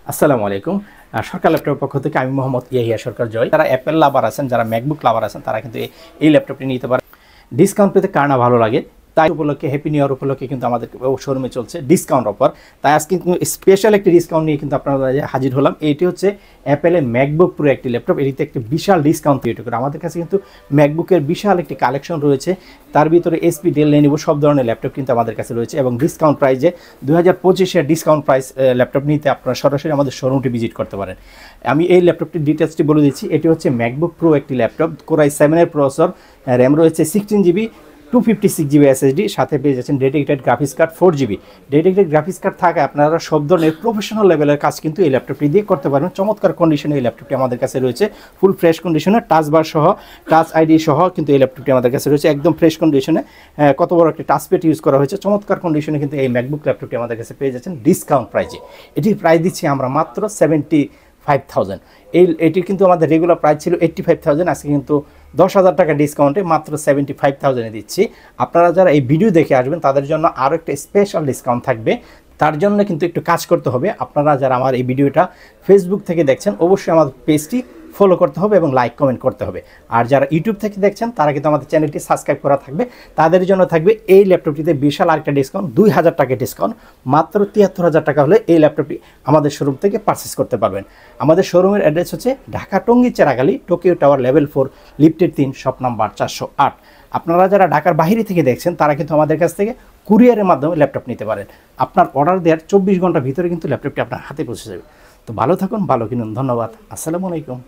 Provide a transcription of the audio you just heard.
আসসালামু আলাইকুম। সরকার ল্যাপটপের পক্ষ থেকে আমি মোহাম্মদ ইয়াহিয়া সরকার জয়। যারা অ্যাপেল লাভার আছেন, যারা ম্যাকবুক লাভার আছেন, তারা কিন্তু এই ল্যাপটপটি নিতে পারেন। ডিসকাউন্ট পেতে কার না ভালো লাগে, তাই উপলক্ষে হ্যাপি নিউ ইয়ার উপলক্ষে কিন্তু আমাদের শোরুমে চলছে ডিসকাউন্ট অফার। তাই আজকে কিন্তু স্পেশাল একটি ডিসকাউন্ট নিয়ে কিন্তু আপনারা হাজির হলাম। এইটি হচ্ছে অ্যাপেলের ম্যাকবুক প্রো একটি ল্যাপটপ। এটিতে একটি বিশাল ডিসকাউন্ট ক্রিয়েট করে। আমাদের কাছে কিন্তু ম্যাকবুকের বিশাল একটি কালেকশন রয়েছে। তার ভিতরে এসপি, ডেল, লেনোভো সব ধরনের ল্যাপটপ কিন্তু আমাদের কাছে রয়েছে এবং ডিসকাউন্ট প্রাইসে 2025-এর ডিসকাউন্ট প্রাইস ল্যাপটপ নিতে আপনারা সরাসরি আমাদের শোরুমটি ভিজিট করতে পারেন। আমি এই ল্যাপটপটির ডিটেলসটি বলে দিচ্ছি। এটি হচ্ছে ম্যাকবুক প্রো একটি ল্যাপটপ। কোরাই 7-এর প্রসেসর, র্যাম রয়েছে 16 GB, 256 GB SSD, সাথে পেয়ে যাচ্ছেন dedicated graphics card 4 GB। Dedicated graphics card থাকে আপনারা সব ধরনের প্রফেশনাল লেভেলের কাজ কিন্তু এই ল্যাপটপটি দিয়ে করতে পারবেন। চমৎকার কন্ডিশনে এই ল্যাপটপটি আমাদের কাছে রয়েছে, ফুল ফ্রেশ কন্ডিশনে, টাচ বার সহ, টাচ আইডি সহ কিন্তু এই ল্যাপটপটি আমাদের কাছে রয়েছে একদম ফ্রেশ কন্ডিশনে। কত বড় একটি টাচপ্যাড ইউজ করা হয়েছে, চমৎকার কন্ডিশনে কিন্তু এই ম্যাকবুক ল্যাপটপটি আমাদের কাছে পেয়ে যাচ্ছেন ডিসকাউন্ট প্রাইজে। এটির প্রাইস দিচ্ছি আমরা মাত্র 75,000। এটির কিন্তু আমাদের রেগুলার প্রাইস ছিল 85,000, আজকে কিন্তু 10,000 টাকা ডিসকাউন্টে মাত্র 75,000-এ দিচ্ছি। আপনারা যারা এই ভিডিও দেখে আসবেন তাদের জন্য আরও একটা স্পেশাল ডিসকাউন্ট থাকবে। তার জন্য কিন্তু একটু কাজ করতে হবে। আপনারা যারা আমার এই ভিডিওটা ফেসবুক থেকে দেখছেন, অবশ্যই আমাদের পেজটি ফলো করতে হবে এবং লাইক কমেন্ট করতে হবে। আর যারা ইউটিউব থেকে দেখছেন তারা কিন্তু আমাদের চ্যানেলটি সাবস্ক্রাইব করা থাকবে। তাদের জন্য থাকবে এই ল্যাপটপটিতে বিশাল আরেকটা ডিসকাউন্ট, 2,000 টাকা ডিসকাউন্ট। মাত্র 73,000 টাকা হলে এই ল্যাপটপটি আমাদের শোরুম থেকে পারচেস করতে পারবেন। আমাদের শোরুমের অ্যাড্রেস হচ্ছে Dhaka Tongi Cheragali, Tokyo tower level 4, লিফটের 3, শপ নাম্বার 408। আপনারা যারা ঢাকার বাইরে থেকে দেখছেন তারা কিন্তু আমাদের কাছ থেকে কুরিয়ারের মাধ্যমে ল্যাপটপ নিতে পারেন। আপনার অর্ডার দেওয়ার 24 ঘন্টার ভিতরে কিন্তু ল্যাপটপটি আপনার হাতে পৌঁছে যাবে। তো ভালো থাকুন, ভালো কিনুন। ধন্যবাদ। আসসালামু আলাইকুম।